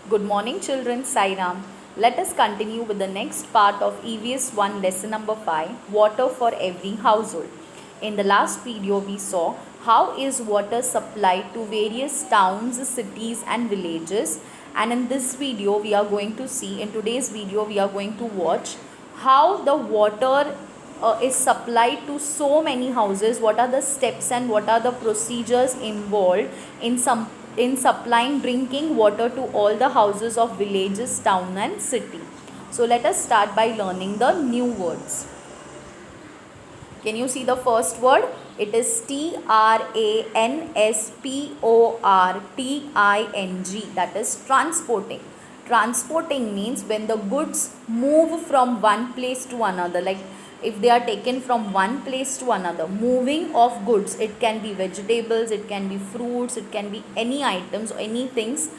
Good morning children, Sai Ram. Let us continue with the next part of EVS 1 lesson number 5, water for every household. In the last video we saw how is water supplied to various towns, cities and villages, and in this video we are going to see, in today's video we are going to watch how the water is supplied to so many houses, what are the steps and what are the procedures involved in supplying drinking water to all the houses of villages, town and city. So let us start by learning the new words. Can you see the first word? It is transporting. That is transporting. Transporting means when the goods move from one place to another, like if they are taken from one place to another. Moving of goods, it can be vegetables, it can be fruits, it can be any items or any things.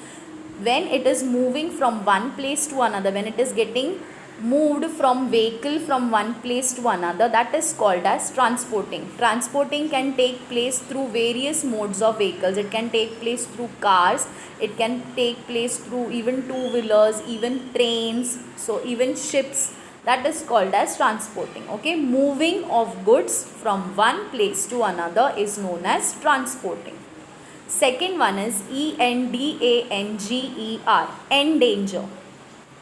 When it is moving from one place to another, when it is getting moved from vehicle from one place to another, that is called as transporting. Transporting can take place through various modes of vehicles. It can take place through cars, it can take place through even two-wheelers, even trains, so even ships. That is called as transporting. Okay, moving of goods from one place to another is known as transporting. Second one is ENDANGER, endanger.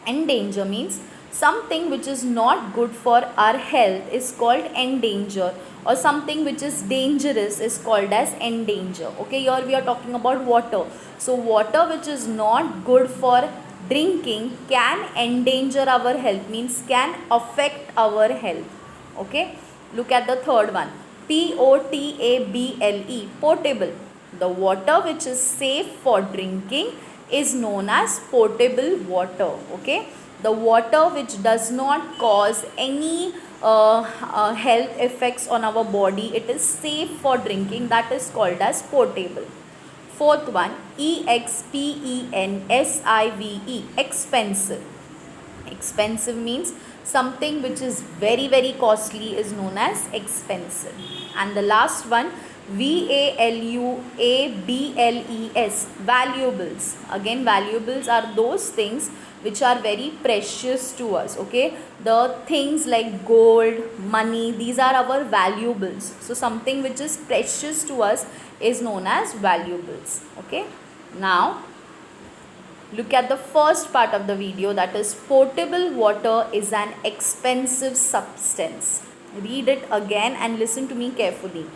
Endanger means something which is not good for our health is called endanger, or something which is dangerous is called as endanger. Okay, here we are talking about water. So water which is not good for drinking can endanger our health, means can affect our health. Okay, look at the third one, POTABLE, potable. The water which is safe for drinking is known as potable water. Okay, the water which does not cause any health effects on our body, it is safe for drinking, that is called as potable. Fourth one, EXPENSIVE, expensive. Expensive means something which is very costly is known as expensive. And the last one, VALUABLES, valuables. Again, valuables are those things which are very precious to us. Okay, the things like gold, money, these are our valuables. So something which is precious to us is known as valuables. Okay, now look at the first part of the video, that is potable water is an expensive substance. Read it again and listen to me carefully.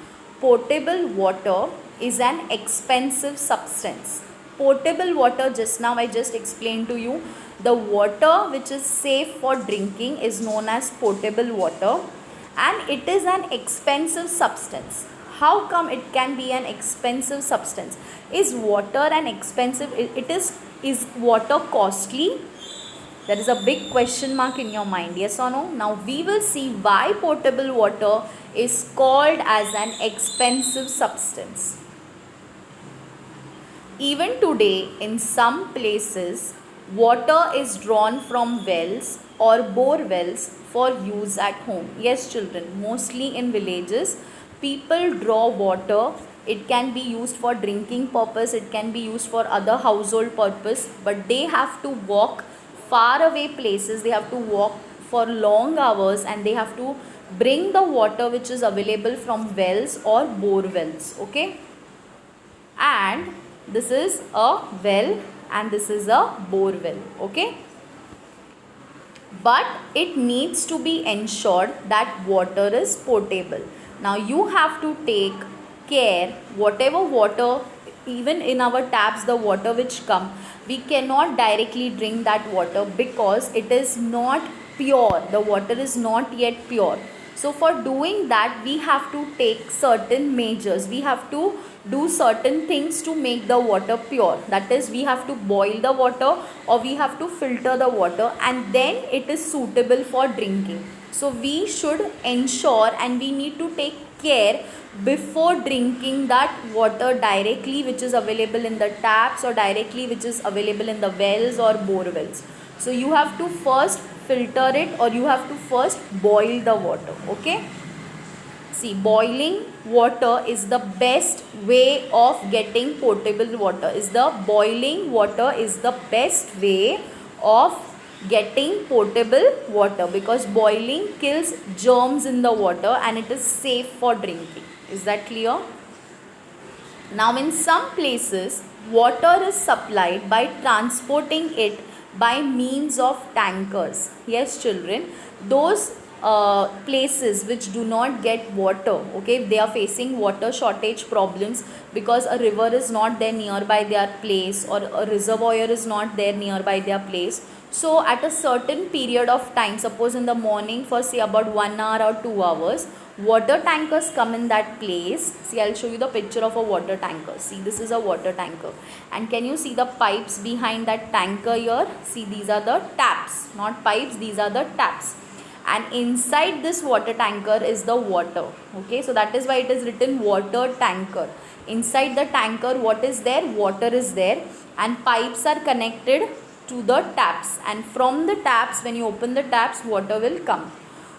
Potable water is an expensive substance. Potable water, just now I just explained to you, the water which is safe for drinking is known as potable water, and it is an expensive substance. How come it can be an expensive substance? Is water an expensive, is water costly? There is a big question mark in your mind, yes or no? Now we will see why potable water is called as an expensive substance. Even today, in some places, water is drawn from wells or bore wells for use at home. Yes children, mostly in villages, people draw water. It can be used for drinking purpose, it can be used for other household purpose, but they have to walk far away places, they have to walk for long hours, and they have to bring the water which is available from wells or bore wells. Okay, and this is a well and this is a bore well. Okay, but it needs to be ensured that water is potable. Now you have to take care, whatever water, even in our taps, the water which come, we cannot directly drink that water because it is not pure, the water is not yet pure. So for doing that, we have to take certain measures, we have to do certain things to make the water pure. That is, we have to boil the water or we have to filter the water, and then it is suitable for drinking. So we should ensure and we need to take care before drinking that water directly which is available in the taps or directly which is available in the wells or bore wells. So you have to first filter it or you have to first boil the water. Okay, See, boiling water is the best way of getting potable water. Boiling water is the best way of getting potable water, because boiling kills germs in the water and it is safe for drinking. Is that clear? Now, in some places, water is supplied by transporting it by means of tankers. Yes, children, those places which do not get water, okay, they are facing water shortage problems because a river is not there nearby their place, or a reservoir is not there nearby their place. So at a certain period of time, suppose in the morning for say about 1 hour or 2 hours, water tankers come in that place. See, I'll show you the picture of a water tanker. See, this is a water tanker, and can you see the pipes behind that tanker here? See, these are the taps, not pipes, these are the taps, and inside this water tanker is the water. Okay, so that is why it is written water tanker. Inside the tanker, what is there? Water is there, and pipes are connected to the taps, and from the taps, when you open the taps, water will come.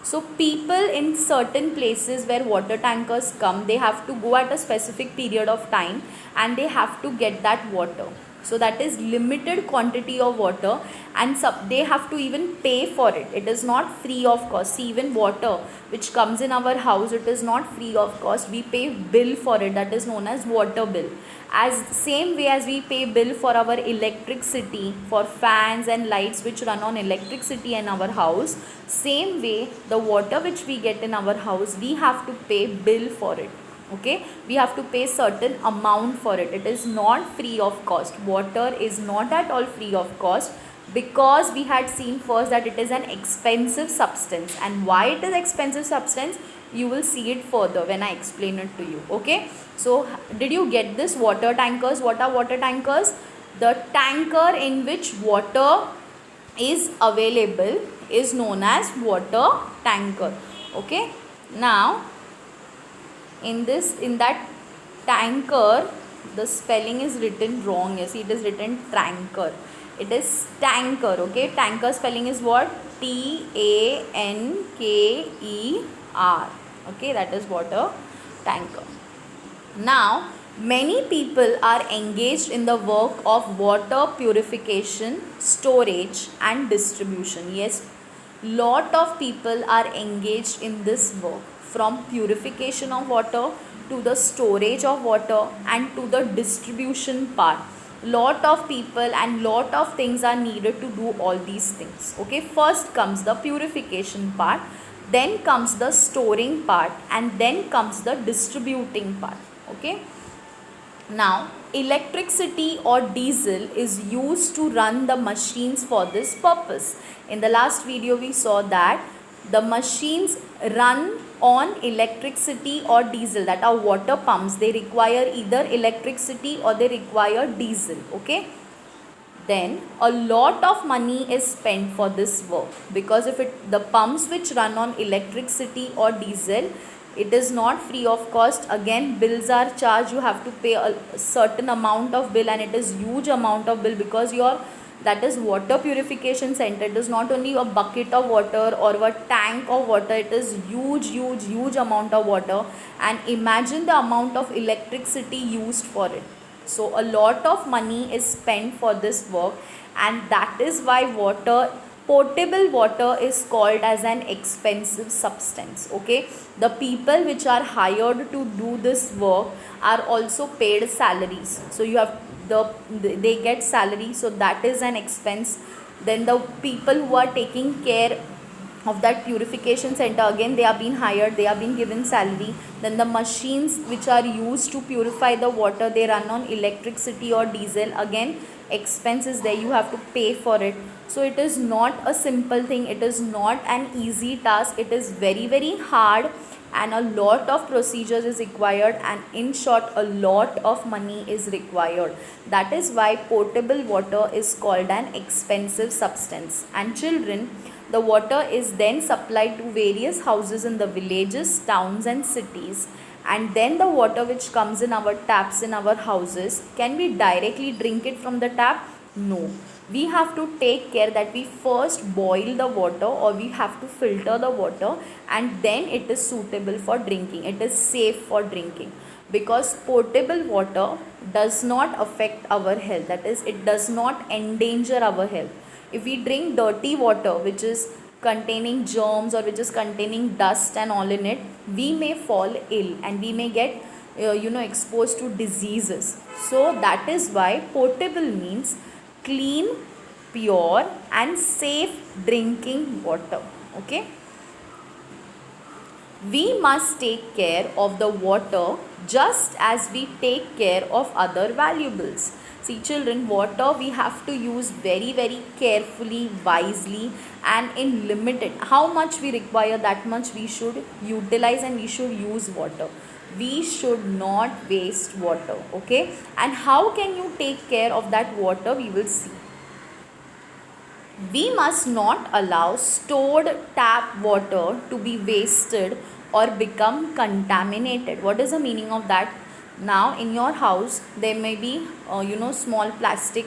So people in certain places where water tankers come, they have to go at a specific period of time and they have to get that water. So that is limited quantity of water, and they have to even pay for it. It is not free of cost. See, even water which comes in our house, it is not free of cost. We pay bill for it, that is known as water bill. As same way as we pay bill for our electricity, for fans and lights which run on electricity in our house, same way the water which we get in our house, we have to pay bill for it. Okay, we have to pay certain amount for it. It is not free of cost. Water is not at all free of cost, because we had seen first that it is an expensive substance. And why it is expensive substance, you will see it further when I explain it to you. Okay, so did you get this? Water tankers. What are water tankers? The tanker in which water is available is known as water tanker. Okay, now in that tanker, the spelling is written wrong. You see, it is written tanker. It is tanker. Okay, tanker spelling is what? Tanker. Okay, that is water tanker. Now, many people are engaged in the work of water purification, storage and distribution. Yes, lot of people are engaged in this work, from purification of water to the storage of water and to the distribution part. Lot of people and lot of things are needed to do all these things. Okay, first comes the purification part, then comes the storing part, and then comes the distributing part. Okay, now electricity or diesel is used to run the machines for this purpose. In the last video we saw that the machines run on electricity or diesel, that are water pumps. They require either electricity or they require diesel. Okay, then a lot of money is spent for this work, because if the pumps which run on electricity or diesel, it is not free of cost. Again, bills are charged. You have to pay a certain amount of bill, and it is huge amount of bill, because that is water purification center. It is not only a bucket of water or a tank of water. It is huge amount of water, and imagine the amount of electricity used for it. So a lot of money is spent for this work, and that is why potable water is called as an expensive substance. Okay, the people which are hired to do this work are also paid salaries. So they get salary, so that is an expense. Then the people who are taking care of that purification center, again they are being hired, they are being given salary. Then the machines which are used to purify the water, they run on electricity or diesel. Again, expense is there, you have to pay for it. So it is not a simple thing, it is not an easy task, it is very hard, and a lot of procedures is required, and in short a lot of money is required. That is why potable water is called an expensive substance. And children, the water is then supplied to various houses in the villages, towns and cities. And then the water which comes in our taps in our houses, can we directly drink it from the tap? No. we have to take care that we first boil the water, or we have to filter the water, and then it is suitable for drinking, it is safe for drinking. Because potable water does not affect our health, that is, it does not endanger our health. If we drink dirty water which is containing germs, or which is containing dust and all in it, we may fall ill and we may get exposed to diseases. So that is why potable means clean, pure and safe drinking water. Okay, we must take care of the water just as we take care of other valuables. See children, water we have to use very very carefully, wisely and in limited. How much we require, that much we should utilize and we should use water. We should not waste water. Okay, and how can you take care of that water, we will see. We must not allow stored tap water to be wasted or become contaminated. What is the meaning of that? Now in your house there may be small plastic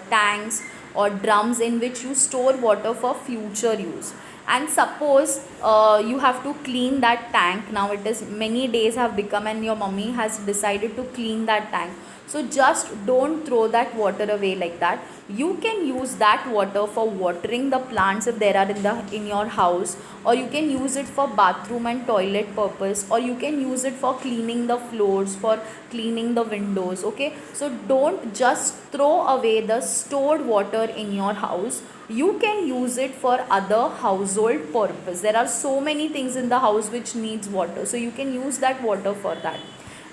tanks or drums in which you store water for future use. And suppose you have to clean that tank. Now it is many days have become and your mummy has decided to clean that tank. So just don't throw that water away like that. You can use that water for watering the plants if there are in your house, or you can use it for bathroom and toilet purpose, or you can use it for cleaning the floors, for cleaning the windows. Okay, so don't just throw away the stored water in your house. You can use it for other household purpose. There are so many things in the house which needs water, so you can use that water for that.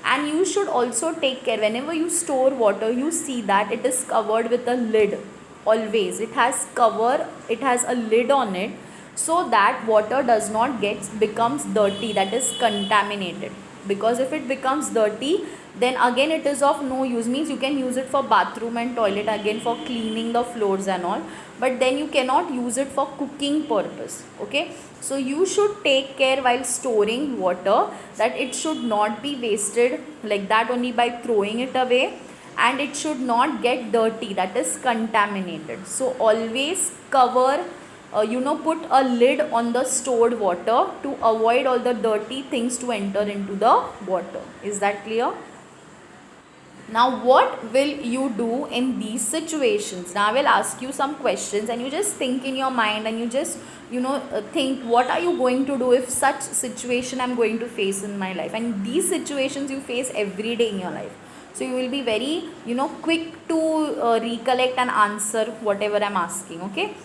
And you should also take care, whenever you store water, you see that it is covered with a lid. Always it has a lid on it, so that water does not becomes dirty, that is contaminated. Because if it becomes dirty, then again it is of no use. Means you can use it for bathroom and toilet, again for cleaning the floors and all, but then you cannot use it for cooking purpose. Okay, so you should take care while storing water that it should not be wasted like that only by throwing it away, and it should not get dirty, that is contaminated. So always cover, put a lid on the stored water to avoid all the dirty things to enter into the water. Is that clear? Now what will you do in these situations? Now I will ask you some questions and you just think in your mind, and you just think what are you going to do if such situation I'm going to face in my life. And these situations you face every day in your life, so you will be very quick to recollect and answer whatever I'm asking. Okay,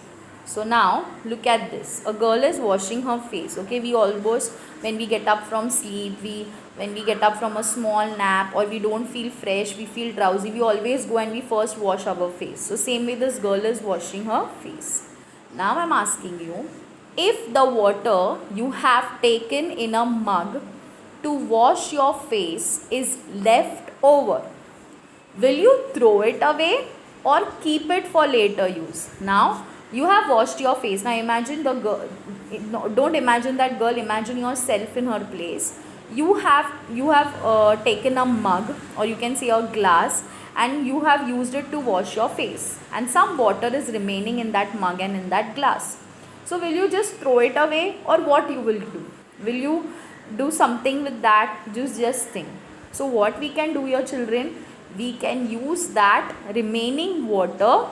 so now look at this. A girl is washing her face. Okay, we almost, when we get up from sleep, when we get up from a small nap, or we don't feel fresh, we feel drowsy, we always go and we first wash our face. So same way this girl is washing her face. Now I'm asking you, if the water you have taken in a mug to wash your face is left over, will you throw it away or keep it for later use? Now you have washed your face. Now imagine the girl, don't imagine that girl, imagine yourself in her place. You have taken a mug, or you can say a glass, and you have used it to wash your face, and some water is remaining in that mug and in that glass. So will you just throw it away, or what you will do? Will you do something with that? Just think. So what we can do here, children, we can use that remaining water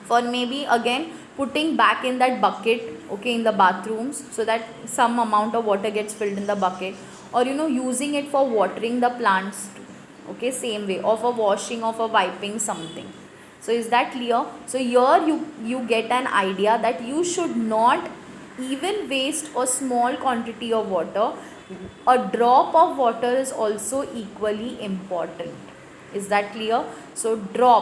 for maybe again putting back in that bucket, okay, in the bathrooms, so that some amount of water gets filled in the bucket, or using it for watering the plants too. Okay, same way, or for washing or for wiping something. So is that clear? So here you get an idea that you should not even waste a small quantity of water. A drop of water is also equally important. Is that clear? So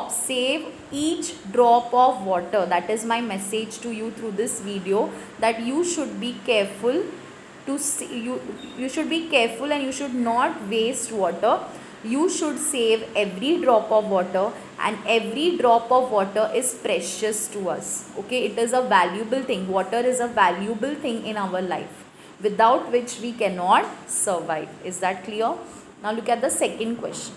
save each drop of water. That is my message to you through this video, that you should be careful you should be careful and you should not waste water. You should save every drop of water, and every drop of water is precious to us. Okay, it is a valuable thing. Water is a valuable thing in our life, without which we cannot survive. Is that clear? Now look at the second question.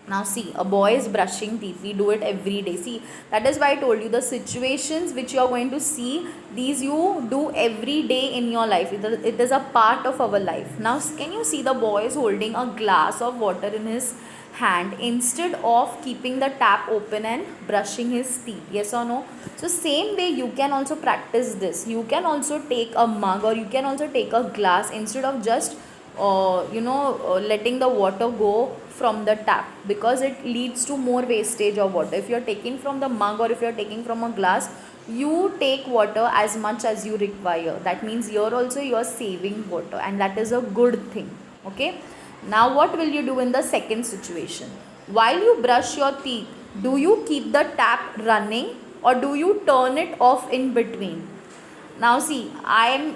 Now see, a boy is brushing teeth. We do it every day. See, that is why I told you the situations which you are going to see, these you do every day in your life. It is a part of our life. Now can you see the boy is holding a glass of water in his hand instead of keeping the tap open and brushing his teeth? Yes or no? So same way you can also practice this. You can also take a mug or you can also take a glass instead of just letting the water go from the tap, because it leads to more wastage of water. If you are taking from the mug or if you are taking from a glass, you take water as much as you require. That means here also you are saving water, and that is a good thing. Okay, now what will you do in the second situation? While you brush your teeth, do you keep the tap running or do you turn it off in between? Now see, I'll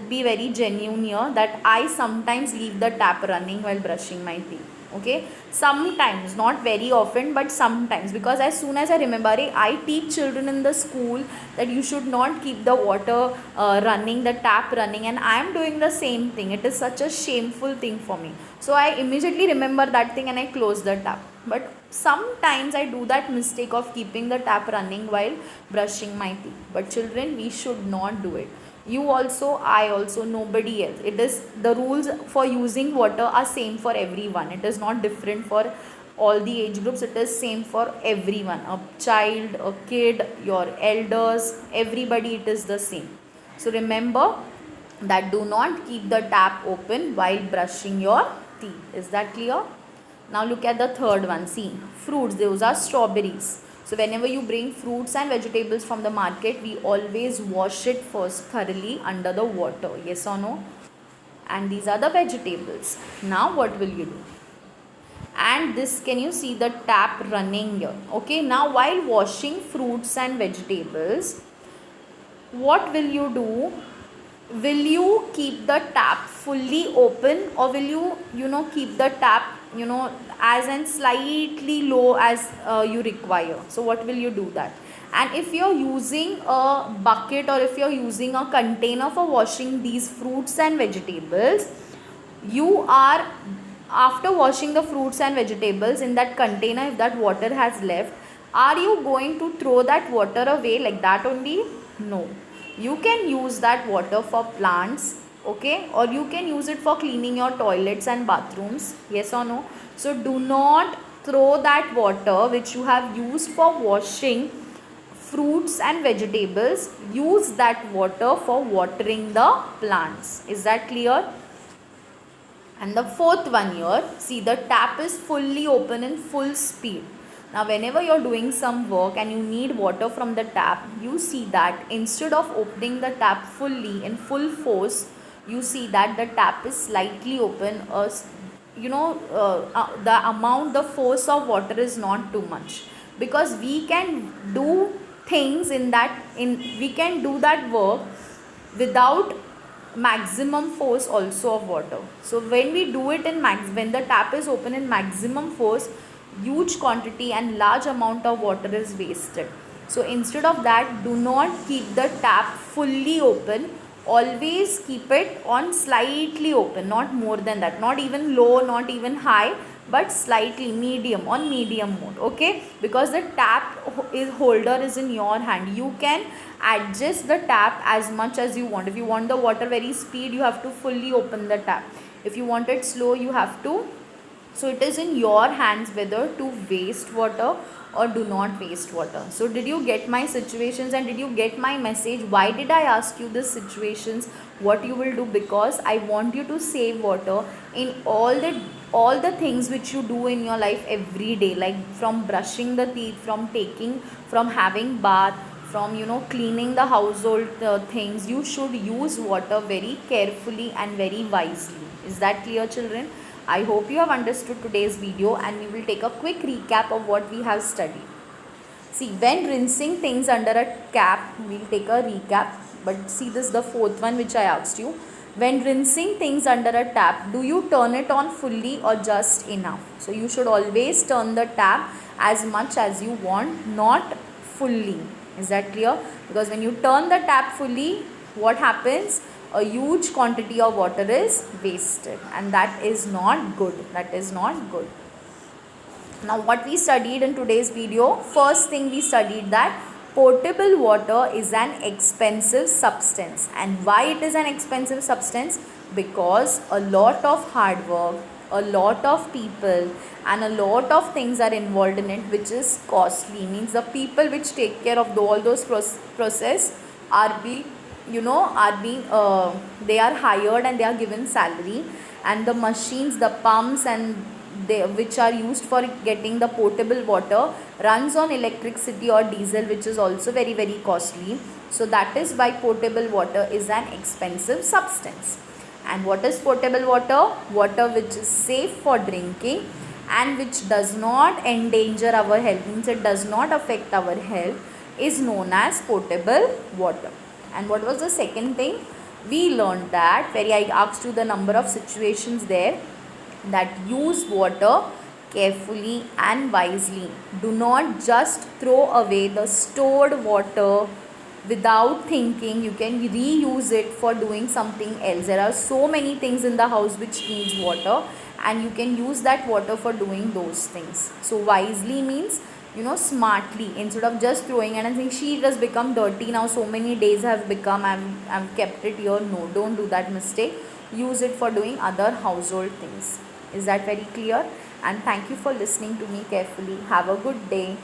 be very genuine here that I sometimes leave the tap running while brushing my teeth. Okay, sometimes, not very often, but sometimes, because as soon as I remember, I teach children in the school that you should not keep the water running, the tap running, and I am doing the same thing. It is such a shameful thing for me. So I immediately remember that thing and I close the tap. But sometimes I do that mistake of keeping the tap running while brushing my teeth. But children, we should not do it. You also, I also, nobody else. It is, the rules for using water are same for everyone. It is not different for all the age groups. It is same for everyone. A child, a kid, your elders, everybody, it is the same. So remember that do not keep the tap open while brushing your teeth. Is that clear? Now look at the third one. See, fruits, those are strawberries. So whenever you bring fruits and vegetables from the market, we always wash it first thoroughly under the water. Yes or no? And these are the vegetables. Now what will you do? And this, can you see the tap running here? Okay, now while washing fruits and vegetables, what will you do? Will you keep the tap fully open or will you keep the tap as and slightly low as you require? So what will you do that? And if you're using a bucket or if you're using a container for washing these fruits and vegetables, you are, after washing the fruits and vegetables in that container, if that water has left, are you going to throw that water away like that only? No, you can use that water for plants, okay, or you can use it for cleaning your toilets and bathrooms. Yes or no? So do not throw that water which you have used for washing fruits and vegetables. Use that water for watering the plants. Is that clear? And the fourth one here, see, the tap is fully open in full speed. Now whenever you're doing some work and you need water from the tap, you see that instead of opening the tap fully in full force, you see that the tap is slightly open. The force of water is not too much, because we can do things we can do that work without maximum force also of water. So when we do it when the tap is open in maximum force, huge quantity and large amount of water is wasted. So instead of that, do not keep the tap fully open. Always keep it on slightly open, not more than that, not even low, not even high, but slightly medium, on medium mode. Okay, because the tap holder is in your hand. You can adjust the tap as much as you want. If you want the water very speed, you have to fully open the tap. If you want it slow, you have to. So it is in your hands whether to waste water or do not waste water. So did you get my situations and did you get my message? Why did I ask you these situations? What you will do? Because I want you to save water in all the things which you do in your life every day, like from brushing the teeth, from having bath, from cleaning the household things. You should use water very carefully and very wisely. Is that clear, children? I hope you have understood today's video, and we will take a quick recap of what we have studied. See, when rinsing things under a cap, we will take a recap, but see, this is the fourth one which I asked you. When rinsing things under a tap, do you turn it on fully or just enough? So you should always turn the tap as much as you want, not fully. Is that clear? Because when you turn the tap fully, what happens? A huge quantity of water is wasted, and that is not good. That is not good. Now what we studied in today's video, first thing we studied that potable water is an expensive substance. And why it is an expensive substance? Because a lot of hard work, a lot of people and a lot of things are involved in it, which is costly. Means the people which take care of all those process are being, they are hired and they are given salary, and the machines, the pumps and which are used for getting the potable water runs on electricity or diesel, which is also very very costly. So that is why potable water is an expensive substance. And what is potable water? Water which is safe for drinking and which does not endanger our health, means it does not affect our health, is known as potable water. And what was the second thing? We learned that, I asked you the number of situations there, that use water carefully and wisely. Do not just throw away the stored water without thinking. You can reuse it for doing something else. There are so many things in the house which needs water, and you can use that water for doing those things. So wisely means, smartly, instead of just throwing and saying she has become dirty now, so many days have become, I've kept it here. No, don't do that mistake. Use it for doing other household things. Is that very clear? And thank you for listening to me carefully. Have a good day.